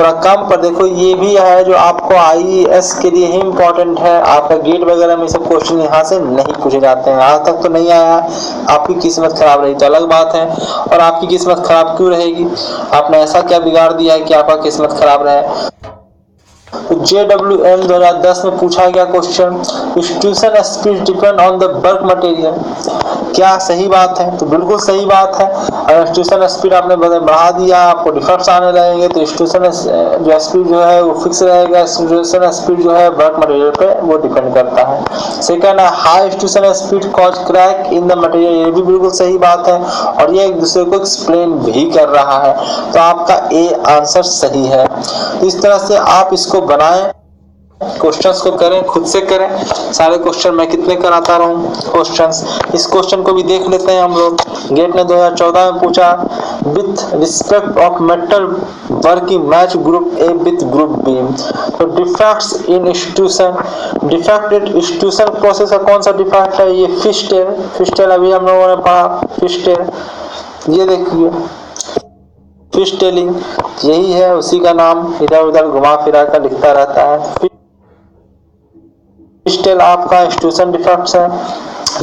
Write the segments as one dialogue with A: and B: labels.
A: थोड़ा कम, पर देखो ये भी है जो आपको IAS के लिए ही इम्पोर्टेंट है। आपका गेट वगैरह में सब क्वेश्चन यहाँ से नहीं पूछे जाते हैं, आज तक तो नहीं आया। आपकी किस्मत खराब रही तो अलग बात है, और आपकी किस्मत खराब क्यों रहेगी, आपने ऐसा क्या बिगाड़ दिया है कि आपका किस्मत खराब रहे। JWM 2010 में पूछा गया question, extrusion speed depend on the work material, क्या सही बात है? तो बिल्कुल सही बात है। अगर एक्सट्रूशन स्पीड आपने बढ़ा दिया, आपको डिफेक्ट्स आने लगेंगे, तो एक्सट्रूशन जो स्पीड जो है वो फिक्स रहेगा। एक्सट्रूशन स्पीड जो है वर्क मटेरियल पे वो डिपेंड करता है। सेकंड है, high extrusion speed cause crack in the material, ये भी बिल्कुल सही बात है, और ये एक दूसरे को एक्सप्लेन भी कर रहा है। तो आपका ए आंसर सही है। तो इस तरह से आप इसको बनाएं, क्वेश्चंस को करें, खुद से करें। सारे क्वेश्चन मैं कितने कराता रहा हूँ क्वेश्चंस। इस क्वेश्चन को भी देख लेते हैं हम लोग। गेट ने 2014 में पूछा, with respect of metal working match group A with group B, तो defects in extrusion, defect in extrusion process का कौन सा डिफेक्ट है? ये फिस्टेल, फिस्टेल अभी हम लोगों ने पढ़ा, फिस्टेल, ये देखिए फिस्टेलिंग, यही है, उसी का नाम, इधर उधर घुमा फिरा कर लिखता रहता है। फिस्टेल आपका एक्सट्रूशन डिफेक्ट्स है।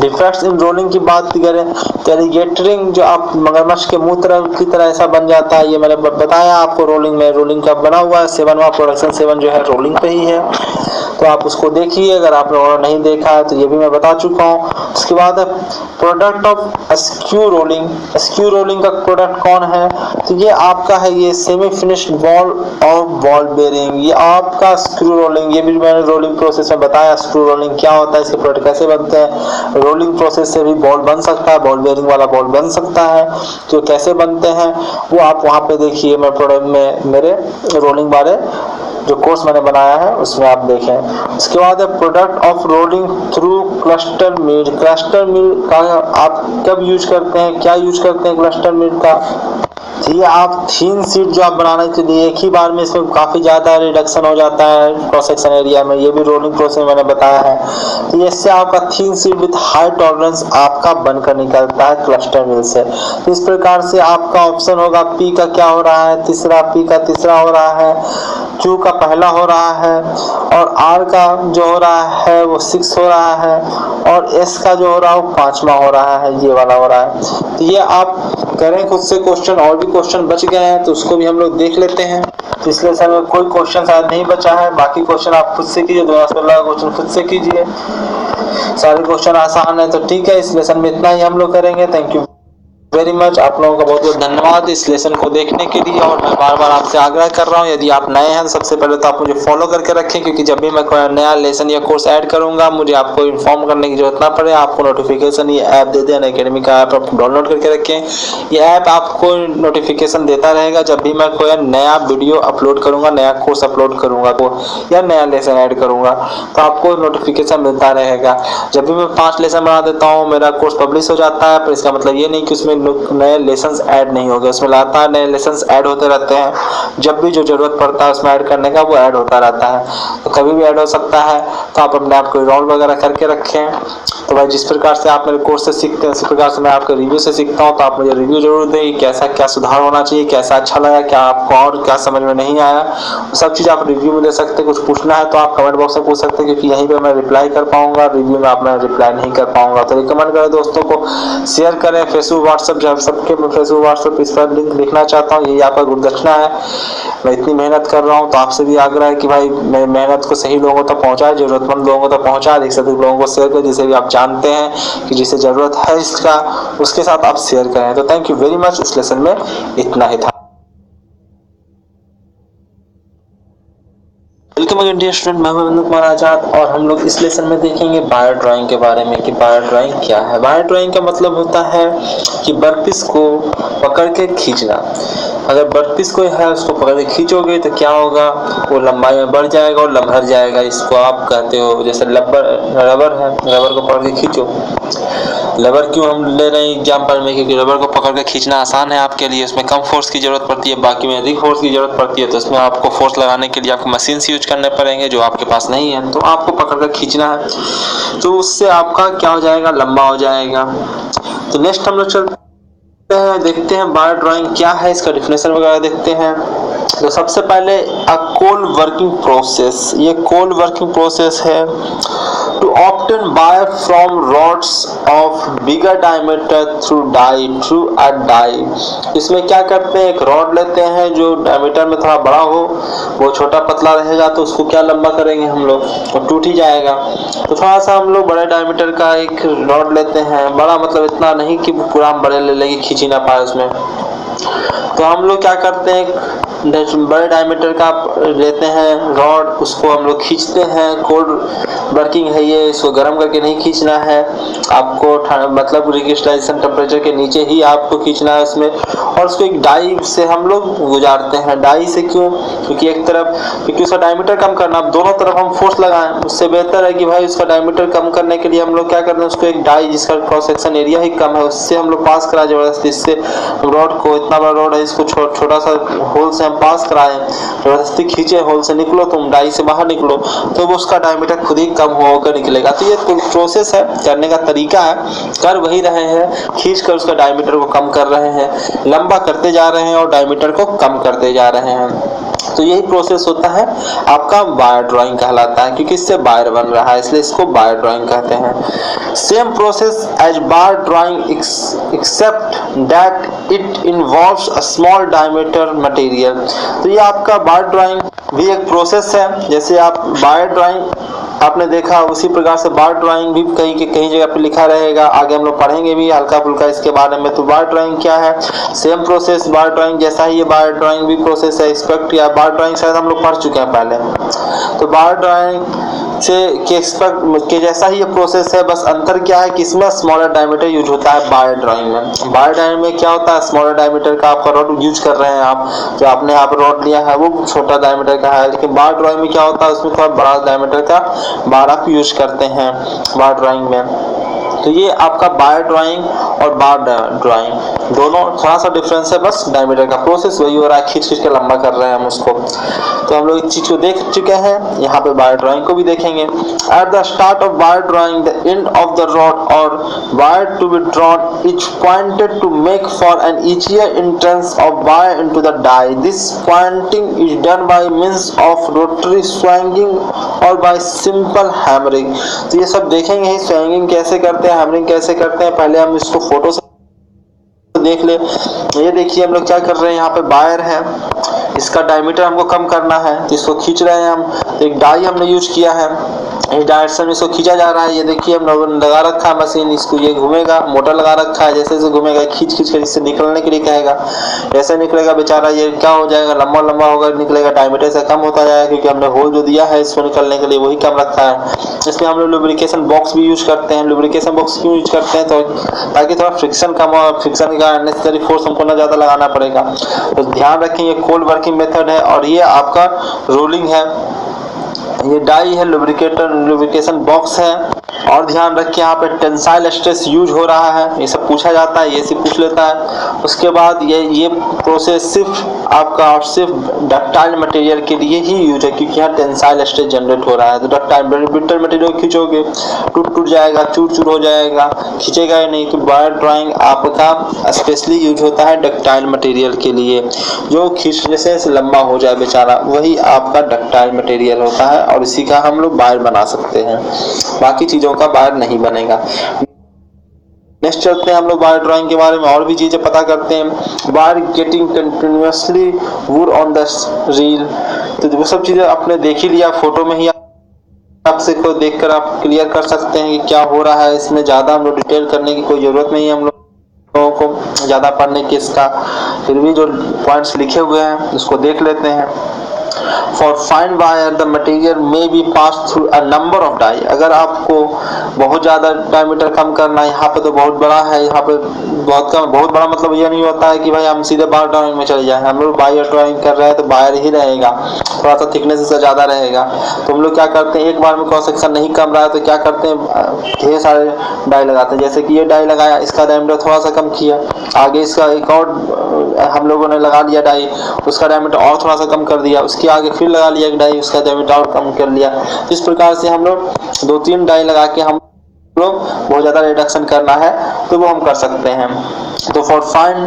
A: डिफेक्ट्स इन रोलिंग की बात करें तो एलिगेटरिंग जो आप मगरमच्छ के मुंह तरह की तरह ऐसा बन जाता है, ये मैंने बताया आपको रोलिंग में। रोलिंग का बना हुआ है 7वां प्रोडक्शन 7 जो है रोलिंग पे ही है, तो आप उसको देखिए। अगर आपने और नहीं देखा है तो ये भी मैं बता चुका हूँ। उसके बाद product of skew rolling, skew rolling का प्रोडक्ट कौन है? तो ये आपका है ये semi finished ball of ball bearing, ये आपका स्क्रू रोलिंग। ये भी मैंने रोलिंग प्रोसेस में बताया स्क्रू रोलिंग क्या होता है, इसके प्रोडक्ट कैसे बनते हैं। रोलिंग प्रोसेस से भी बॉल बन सकता है, बॉल बेरिंग वाला बॉल बन सकता है। तो कैसे बनते हैं वो आप वहाँ पे देखिए, मैं प्रोडक्ट में मेरे रोलिंग वाले जो कोर्स मैंने बनाया है उसमें आप देखें। उसके बाद है product of rolling through cluster mill. Cluster mill का आप कब यूज करते हैं, क्या यूज करते हैं क्लस्टर मिल का? ये आप थीन शीट जो आप बनाने के लिए एक ही बार में इसमें काफी ज्यादा रिडक्शन हो जाता है क्रॉस सेक्शन एरिया में, ये भी रोलिंग प्रोसेस मैंने बताया है। तो इससे आपका थीन शीट विद हाई टॉलरेंस आपका बनकर निकलता है क्लस्टर मिल से। तो इस प्रकार से आपका ऑप्शन होगा पी का क्या हो रहा है, तीसरा, पी का तीसरा हो रहा है, क्यू का पहला हो रहा है, और आर का जो हो रहा है वो 6 हो रहा है, और एस का जो हो रहा है वो 5वां हो रहा है, ये वाला हो रहा है। तो ये आप करें खुद से क्वेश्चन। और भी क्वेश्चन बच गए हैं तो उसको भी हम लोग देख लेते हैं। तो इसलिए सर में कोई क्वेश्चन शायद नहीं बचा है, बाकी क्वेश्चन आप खुद से कीजिए। 2016 क्वेश्चन खुद से कीजिए, सारे क्वेश्चन आसान है। तो ठीक है, इस लेसन में इतना ही हम लोग करेंगे। थैंक यू वेरी मच, आप लोगों का बहुत बहुत धन्यवाद इस लेसन को देखने के लिए। और मैं बार बार आपसे आग्रह कर रहा हूँ, यदि आप नए हैं तो सबसे पहले तो आप मुझे फॉलो करके रखें, क्योंकि जब भी मैं कोई नया लेसन या कोर्स ऐड करूंगा मुझे आपको इन्फॉर्म करने की जरूरत ना पड़े। आपको नोटिफिकेशन ये ऐप दे दें, अनअकैडमी का ऐप आप डाउनलोड करके रखें। ये ऐप आपको नोटिफिकेशन देता रहेगा जब भी मैं कोई नया वीडियो अपलोड करूंगा, नया कोर्स अपलोड करूंगा तो, या नया लेसन ऐड करूंगा, तो आपको नोटिफिकेशन मिलता रहेगा। जब भी मैं 5 लेसन बना देता हूँ मेरा कोर्स पब्लिश हो जाता है, पर इसका मतलब ये नहीं कि उसमें नए लेसन्स ऐड नहीं हो गए, उसमें लगातार नए लेसन्स ऐड होते रहते हैं। जब भी जो जरूरत पड़ता है उसमें ऐड करने का वो ऐड होता रहता है, तो कभी भी ऐड हो सकता है। तो आप अपने आप को इनरोल वगैरह करके रखें। तो भाई जिस प्रकार से आप मेरे कोर्स से सीखते हैं उसी प्रकार से मैं आपके रिव्यू से सीखता हूँ। तो आप मुझे रिव्यू जरूर दें, कैसा क्या सुधार होना चाहिए, कैसा अच्छा लगा, क्या आपको और क्या समझ में नहीं आया, सब चीज़ आप रिव्यू में दे सकते हैं। कुछ पूछना है तो आप कमेंट बॉक्स में पूछ सकते हैं, क्योंकि यहीं पर मैं रिप्लाई कर पाऊंगा, रिव्यू में आप मैं रिप्लाई नहीं कर पाऊंगा। तो रिकमेंड करें दोस्तों को, शेयर करें, फेसबुक व्हाट्सएप जो सबके मैं फेसबुक व्हाट्सएप इस पर लिंक लिखना चाहता हूँ, यही आपका गुणदक्षिणा है। मैं इतनी मेहनत कर रहा हूँ तो आपसे भी आग्रह है कि भाई मेरी मेहनत को सही लोगों तक पहुँचाए, जरूरतमंद लोगों तक पहुँचाए, अधिक से अधिक लोगों को शेयर करें, जिसे भी आप जानते हैं कि जिसे जरूरत है इसका, उसके साथ आप शेयर करें। तो थैंक यू वेरी मच, इस लेसन में इतना ही था। वेलकम अगेन डियर स्टूडेंट, मैं हूं कुमार आजाद, और हम लोग इस लेसन में देखेंगे वायर ड्राइंग के बारे में कि वायर ड्राइंग क्या है। वायर ड्राइंग का मतलब होता है कि वर्कपीस को पकड़ के खींचना। अगर वर्कपीस कोई है उसको पकड़ के खींचोगे तो क्या होगा, वो लंबाई में बढ़ जाएगा और लम्हर जाएगा। इसको आप कहते हो जैसे रबर है, रबर को पकड़ के खींचो। रबर क्यों हम ले रहे हैं एग्जाम्पल में, क्योंकि रबर को पकड़ के खींचना आसान है आपके लिए, उसमें कम फोर्स की जरूरत पड़ती है, बाकी में अधिक फोर्स की जरूरत पड़ती है। तो इसमें आपको फोर्स लगाने के लिए आपको मशीन यूज करने पड़ेंगे जो आपके पास नहीं है, तो आपको पकड़ कर खींचना है, तो उससे आपका क्या हो जाएगा, लंबा हो जाएगा। तो नेक्स्ट हम लोग चलते हैं, देखते हैं वायर ड्राइंग क्या है, इसका डेफिनेशन वगैरह देखते हैं। तो सबसे पहले कोल्ड वर्किंग प्रोसेस, ये कोल्ड वर्किंग प्रोसेस है to obtain wire from rods of bigger diameter through a die. इसमें क्या करते हैं, एक रॉड लेते हैं जो डायमीटर में थोड़ा बड़ा हो, वो छोटा पतला रहेगा तो उसको क्या लंबा करेंगे हम लोग, वो टूट ही जाएगा। तो थोड़ा सा हम लोग बड़े डायमीटर का एक रॉड लेते हैं, बड़ा मतलब इतना नहीं कि पूरा हम बड़े ले लेंगे, खींच ही ना पाए उसमें। तो हम लोग क्या करते हैं, बड़े डायमीटर का लेते हैं रॉड, उसको हम लोग खींचते हैं। कोल्ड वर्किंग है ये, इसको गर्म करके नहीं खींचना है आपको, मतलब रिक्रिस्टलाइजेशन टेम्परेचर के नीचे ही आपको खींचना है उसमें। और उसको एक डाई से हम लोग गुजारते हैं। डाई से क्यों, क्योंकि एक तरफ, क्योंकि उसका डायमीटर कम करना, अब दोनों तरफ हम फोर्स लगाएं, उससे बेहतर है कि भाई उसका डायमीटर कम करने के लिए हम लोग क्या करते हैं, उसको एक डाई जिसका क्रॉस सेक्शन एरिया ही कम है उससे हम लोग पास कराए जबरदस्ती। इससे रॉड को, इतना बड़ा रॉड है, इसको छोटा सा होल से हम पास कराएं, जबरदस्ती खींचे, होल से निकलो, तुम डाई से बाहर निकलो, तो वो उसका डायमीटर खुद ही कम होकर निकलेगा। तो ये प्रोसेस है, करने का तरीका है, कर वही रहे हैं, खींच कर उसका डायमीटर को कम कर रहे हैं, लंबा करते जा रहे हैं और डायमीटर को कम करते जा रहे हैं। तो यही प्रोसेस होता है आपका वायर ड्राइंग कहलाता है, क्योंकि इससे वायर बन रहा है इसलिए इसको वायर ड्राइंग कहते हैं। Same process as wire drawing except that it involves a small diameter material. तो ये आपका वायर ड्राइंग भी एक प्रोसेस है, जैसे आप वायर ड्राइंग आपने देखा उसी प्रकार से वायर ड्राइंग भी कहीं जगह पे लिखा रहेगा, आगे हम लोग पढ़ेंगे भी हल्का फुल्का इसके बारे में। तो वायर ड्राइंग क्या है, सेम प्रोसेस, वायर ड्राइंग जैसा ही ये वायर ड्राइंग भी प्रोसेस है। एक्सपेक्ट या वायर ड्राइंग शायद हम लोग पढ़ चुके हैं पहले। तो वायर ड्राइंग से के जैसा ही ये प्रोसेस है, बस अंतर क्या है कि इसमें स्मॉलर डायमीटर यूज होता है वायर ड्राइंग में। वायर ड्राइंग में क्या होता है, स्मॉलर डायमीटर का आपका रॉड यूज कर रहे हैं आप, जो आपने आप रॉड लिया है वो छोटा डायमीटर का है, लेकिन वायर ड्राइंग में क्या होता है, उसमें थोड़ा बड़ा डायमीटर का बार आप यूज करते हैं वायर ड्राइंग में। तो ये आपका वायर ड्राइंग और बार ड्राइंग दोनों थोड़ा सा डिफरेंस है, बस डायमीटर का प्रोसेस वही हो रहा है, खींच के लंबा कर रहे हैं हम उसको। तो हम लोग इस चीज को देख चुके हैं, यहाँ पे वायर ड्राइंग को भी देखेंगे। At the start of wire drawing the end of the rod और wire to be drawn is pointed to make for an easier entrance of wire into the die. This pointing is done by means of rotary swinging और by simple hammering. तो ये सब देखेंगे ही, swinging कैसे करते हैं, hammering कैसे करते हैं। पहले हम इसको फोटो से देख ले। ये देखिए हम लोग क्या कर रहे हैं, यहाँ पे वायर है, इसका डायमीटर हमको कम करना है, इसको खींच रहे हैं हम। तो एक डाई हमने यूज किया है, इस डायरेक्शन में इसको खींचा जा रहा है। ये देखिए हम लोगों ने लगा रखा है मशीन, इसको ये घूमेगा, मोटर लगा रखा है, जैसे जैसे घूमेगा खींच कर इससे निकलने के लिए कहेगा, जैसे निकलेगा बेचारा ये क्या हो जाएगा, लंबा लंबा होगा, निकलेगा, डायमीटर से कम होता जाएगा, क्योंकि हमने होल जो दिया है इसको निकलने के लिए वही कम रखा है। इसमें हम लोग लुब्रिकेशन बॉक्स भी यूज करते हैं। लुब्रिकेशन बॉक्स क्यों यूज करते हैं, तो ताकि थोड़ा फ्रिक्शन कम हो, फ्रिक्शन का अननेसेसरी फोर्स हमको ना ज्यादा लगाना पड़ेगा। तो ध्यान रखें ये कोल्ड वर्किंग मेथड है और ये आपका रोलिंग है, ये डाई है, लुब्रिकेशन बॉक्स है। और ध्यान रखिए यहाँ पे टेंसाइल स्ट्रेस यूज हो रहा है, ये सब पूछा जाता है, ये सब पूछ लेता है। उसके बाद ये प्रोसेस सिर्फ आपका और सिर्फ डक्टाइल मटेरियल के लिए ही यूज है, क्योंकि यहाँ टेंसाइल स्ट्रेस जनरेट हो रहा है। तो डक्टाइल ब्रिटल मटेरियल खींचोगे टूट जाएगा, चूर चूर हो जाएगा, खींचेगा ही नहीं। तो वायर ड्राइंग आपका स्पेशली यूज होता है डक्टाइल मटेरियल के लिए, जो खींचने से लंबा हो जाए बेचारा, वही आपका डक्टाइल मटेरियल होता है और इसी का हम लोग वायर बना सकते हैं, बाकी चीजों का वायर नहीं बनेगा। नेक्स्ट चलते हैं हम लोग वायर ड्राइंग के बारे में और भी चीजें पता करते हैं। Wire getting continuously would on the reel, तो वो सब चीजें आपने देख ही लिया, फोटो में ही आपसे को देखकर आप क्लियर कर सकते हैं कि क्या हो रहा है। इसमें ज्यादा हम लोग डिटेल करने की कोई जरूरत नहीं है हम लोगों को, ज्यादा पढ़ने की इसका, फिर भी जो पॉइंट्स लिखे हुए हैं उसको देख लेते हैं। For fine wire the material may be passed through a number of die। अगर आपको बहुत ज़्यादा डायमीटर कम करना है, यहाँ पे तो बहुत बड़ा है, यहाँ पे बहुत कम, बहुत बड़ा मतलब ये नहीं होता है कि भाई हम सीधे वायर ड्राइंग में चले जाएं। हम लोग वायर ड्राइंग कर रहे हैं तो वायर ही रहेगा, थोड़ा सा थिकनेस इसका ज़्यादा रहेगा। तो हम लोग क्या करते हैं, एक बार में क्रॉस सेक्शन नहीं कम रहा है तो क्या करते हैं, ढेर सारे डाई लगाते हैं। जैसे कि ये डाई लगाया, इसका डायमीटर थोड़ा सा कम किया, आगे इसका एक और हम लोगों ने लगा लिया डाई, उसका डायमीटर और थोड़ा सा कम कर दिया, उसके आगे फिर लगा लिया एक डाई, उसका डायमीटर और कम कर लिया। इस प्रकार से हम लोग 2-3 डाई लगा के हम लोग बहुत ज़्यादा रिडक्शन करना है तो वो हम कर सकते हैं। तो for fine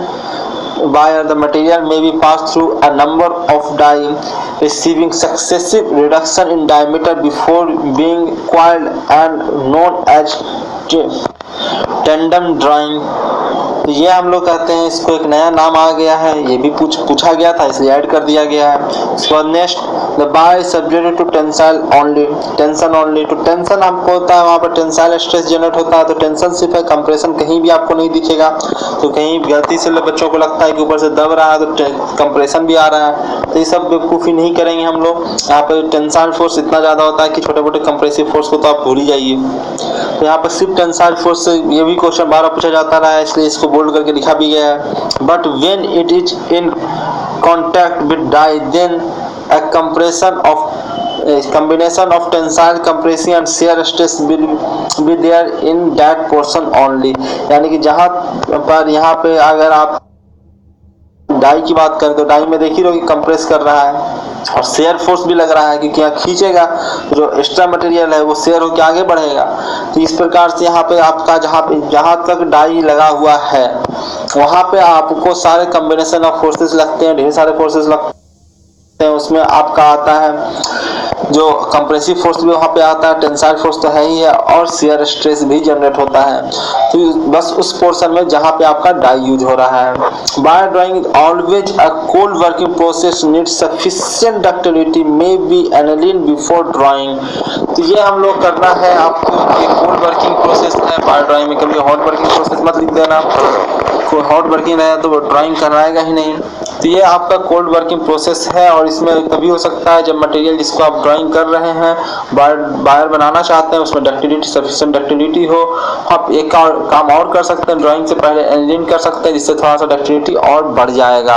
A: wire the material may be passed through a number of die receiving successive reduction in diameter before being coiled and known as tandem drawing। तो ये हम लोग कहते हैं, इसको एक नया नाम आ गया है, ये भी पूछा गया था इसलिए ऐड कर दिया गया है। उसके बाद next the bar is subjected to tensile only, tension only. तो टेंशन आपको होता है वहाँ पर टेंसाइल स्ट्रेस जनरेट होता है, तो टेंशन सिर्फ है, कंप्रेशन कहीं भी आपको नहीं दिखेगा। तो कहीं गलती से बच्चों को लगता है कि ऊपर से दब रहा है तो कंप्रेशन भी आ रहा है, तो ये सब बेवकूफ़ी नहीं करेंगे हम लोग। यहाँ पर टेंसाइल फोर्स इतना ज़्यादा होता है कि छोटे मोटे कंप्रेसिव फोर्स को तो आप भूल ही जाइए। तो यहाँ पर सिर्फ टेंसाइल फोर्स से ये भी क्वेश्चन 12 पूछा जाता रहा है, इसलिए इसको बोल्ड करके लिखा भी गया है। But when it is in contact with die then a combination of tensile compression and shear stress will be there in that portion only। यानी कि जहाँ पर यहाँ पे अगर आप डाई की बात करें तो डाई में देख ही रहोगे कंप्रेस कर रहा है और शेयर फोर्स भी लग रहा है, क्योंकि यहाँ खींचेगा जो एक्स्ट्रा मटेरियल है वो शेयर होकर आगे बढ़ेगा। तो इस प्रकार से यहाँ पे आपका जहाँ तक डाई लगा हुआ है वहाँ पे आपको सारे कॉम्बिनेशन ऑफ फोर्सेस लगते हैं, ढेर सारे फोर्सेस लगते हैं। उसमें आपका आता है जो कंप्रेसिव फोर्स भी वहाँ पे आता है, टेंसाइल फोर्स तो है ही है, और शेयर स्ट्रेस भी जनरेट होता है। तो बस उस पोर्शन में जहाँ पे आपका डाई यूज हो रहा है। Wire drawing is always a cold working process needs sufficient ductility may be aniline before drawing. तो ये हम लोग करना है आपको कि कोल्ड वर्किंग प्रोसेस है वायर ड्राइंग में, कभी हॉट वर्किंग प्रोसेस मत लिख देना, कोई हॉट वर्किंग है तो वो ड्राइंग कराएगा ही नहीं। तो ये आपका कोल्ड वर्किंग प्रोसेस है और इसमें तभी हो सकता है जब मटेरियल जिसको आप ड्राइंग कर रहे हैं वायर बनाना चाहते हैं उसमें डक्टिलिटी सफिशिएंट डक्टिलिटी हो। आप एक और काम और कर सकते हैं, ड्राइंग से पहले एनालिन कर सकते हैं, जिससे थोड़ा सा डक्टिलिटी और बढ़ जाएगा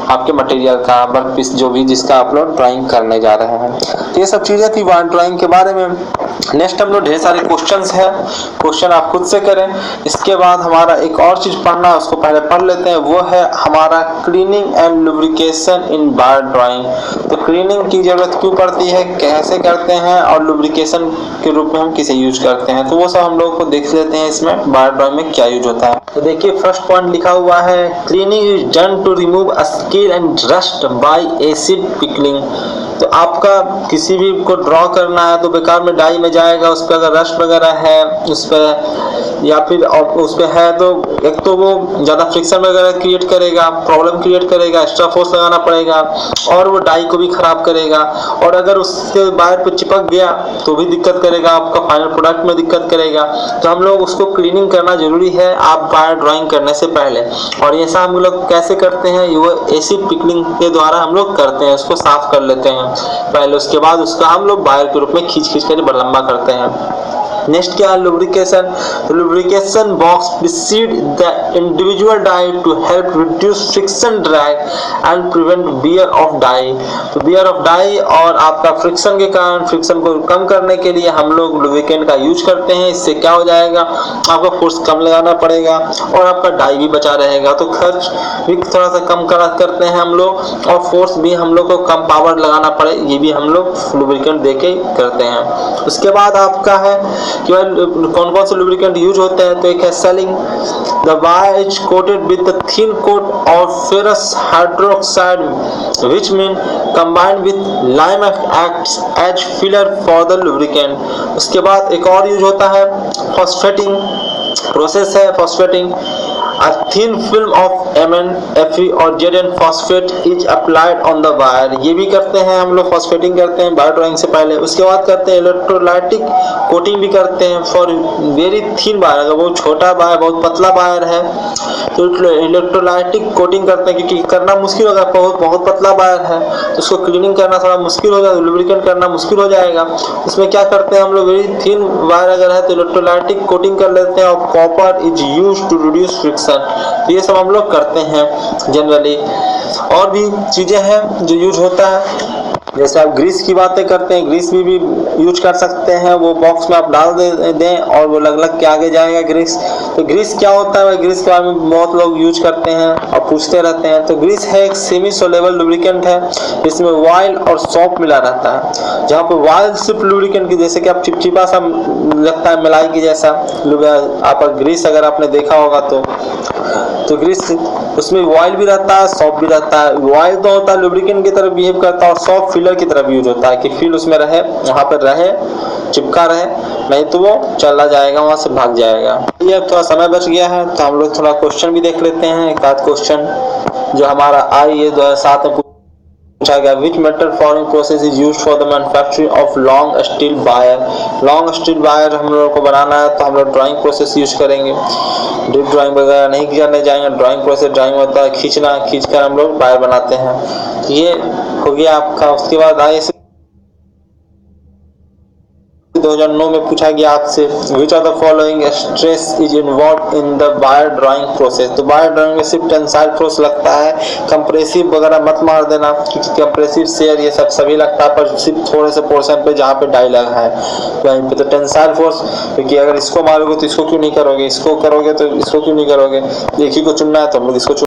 A: आपके मटेरियल का वर्क पीस जो भी जिसका आप लोग ड्राइंग करने जा रहे हैं। तो ये सब चीज़ें थी वायर ड्राइंग के बारे में। नेक्स्ट हम लोग ढेर सारे क्वेश्चंस हैं, क्वेश्चन आप खुद से करें। इसके बाद हमारा एक और चीज़ पढ़ना है, उसको पहले पढ़ लेते हैं, वो है हमारा cleaning and lubrication in wire drawing. तो क्लीनिंग की जरूरत क्यों पड़ती है, कैसे करते हैं, और लुब्रिकेशन के रूप में हम किसे यूज करते हैं, तो वो सब हम लोग को देख लेते हैं इसमें वायर ड्राइंग में क्या यूज होता है। तो देखिए फर्स्ट पॉइंट लिखा हुआ है cleaning is done to remove scale and rust by acid pickling. तो आपका किसी भी को ड्रॉ करना है तो बेकार में डाई में जाएगा, उस पर अगर रस्ट वगैरह है उस पर या फिर उस पर है तो एक तो वो ज़्यादा फ्रिक्शन वगैरह क्रिएट करेगा, प्रॉब्लम क्रिएट करेगा, एक्स्ट्रा फोर्स लगाना पड़ेगा और वो डाई को भी ख़राब करेगा। और अगर उसके वायर पे चिपक गया तो भी दिक्कत करेगा, आपका फाइनल प्रोडक्ट में दिक्कत करेगा। तो हम लोग उसको क्लीनिंग करना जरूरी है आप वायर ड्राइंग करने से पहले। और ये सब हम लोग कैसे करते हैं, वो एसिड पिकलिंग के द्वारा हम लोग करते हैं, उसको साफ कर लेते हैं पहले, उसके बाद उसका हम लोग वायर के रूप में खींच कर लंबा करते हैं। नेक्स्ट क्या है लुब्रिकेशन। तो lubrication box precede the individual die to help reduce friction drag and prevent wear of die. तो बियर ऑफ डाई और आपका फ्रिक्शन के कारण फ्रिक्शन को कम करने के लिए हम लोग लुब्रिकेंट का यूज करते हैं। इससे क्या हो जाएगा, आपका फोर्स कम लगाना पड़ेगा और आपका डाई भी बचा रहेगा, तो खर्च भी थोड़ा सा कम करते हैं हम लोग, और फोर्स भी हम लोग को कम पावर लगाना पड़े, ये भी हम लोग लुब्रिकेंट दे के करते हैं। उसके बाद आपका है कि कौन कौन से लुब्रिकेंट यूज होते हैं। तो एक है sulling, the wire is coated with the thin coat of ferrous hydroxide which mean combined with lime acts as filler for the lubricant. उसके बाद एक और यूज होता है फॉस्फेटिंग प्रोसेस है। Phosphating A thin film of Mn, Fe और Zn phosphate is applied on the wire। ये भी करते हैं हम लोग, फॉस्फेटिंग करते हैं वायर ड्राइंग से पहले। उसके बाद करते हैं इलेक्ट्रोलाइटिक कोटिंग भी करते हैं फॉर वेरी थिन वायर। अगर बहुत छोटा वायर बहुत पतला वायर है तो इलेक्ट्रोलाइटिक कोटिंग करते हैं, क्योंकि करना मुश्किल होगा, बहुत पतला वायर है तो उसको क्लीनिंग करना थोड़ा मुश्किल हो जाएगा, लुब्रिकेंट करना मुश्किल हो जाएगा। उसमें क्या करते हैं हम लोग, वेरी थिन वायर अगर है तो इलेक्ट्रोलाइटिक कोटिंग कर लेते हैं और copper is used to reduce friction. तो ये सब हम लोग करते हैं जनरली। और भी चीज़ें हैं जो यूज होता है, जैसे आप ग्रीस की बातें करते हैं, ग्रीस भी यूज कर सकते हैं, वो बॉक्स में आप डाल दें और वो लग के आगे जाएगा ग्रीस। तो ग्रीस क्या होता है, ग्रीस के बारे में बहुत लोग यूज करते हैं और पूछते रहते हैं। तो ग्रीस है एक सेमी सोलेबल लुब्रिकेंट है, इसमें ऑयल और सॉप मिला रहता है। जहाँ पे ऑयल सिर्फ लुब्रिकेंट की, जैसे कि आप चिपचिपा सा लगता है मलाई की जैसा, आप ग्रीस अगर आपने देखा होगा तो ग्रीस उसमें ऑयल भी रहता है, सॉप भी रहता है। ऑयल तो होता है लुब्रिकेंट की तरह बिहेव करता है और सॉप फिलर की तरह यूज होता है कि फील उसमें रहे, वहां पर रहे, चिपका रहे, नहीं तो वो चला जाएगा, वहां से भाग जाएगा। ये थोड़ा समय बच गया है तो हम लोग थोड़ा क्वेश्चन भी देख लेते हैं। एक आध क्वेश्चन जो हमारा आई 2007 में पूछा गया, which metal forming process is used for the manufacturing of long steel wire. Long steel wire हम लोगों को बनाना है तो हम लोग ड्राइंग प्रोसेस यूज करेंगे, डीप ड्राइंग वगैरह नहीं करने जाएंगे। ड्राइंग प्रोसेस, ड्राइंग होता है खींचना, खींच कर हम लोग वायर बनाते हैं। ये हो गया आपका। उसके बाद आइए 2009 में पूछा गया आपसे, which of the following stress is involve in the wire drawing process. तो वायर ड्राइंग में सिर्फ टेंसाइल फोर्स लगता है, कंप्रेसिव वगैरह मत मार देना क्योंकि कंप्रेसिव शेयर ये सब सभी लगता है, पर सिर्फ थोड़े से पोर्शन पे जहाँ पे डाई लगा है वहीं पे। तो टेंसाइल फोर्स, क्योंकि अगर इसको मारोगे तो इसको क्यों नहीं करोगे, इसको करोगे तो इसको क्यों नहीं करोगे, एक ही को चुनना है तो हम लोग इसको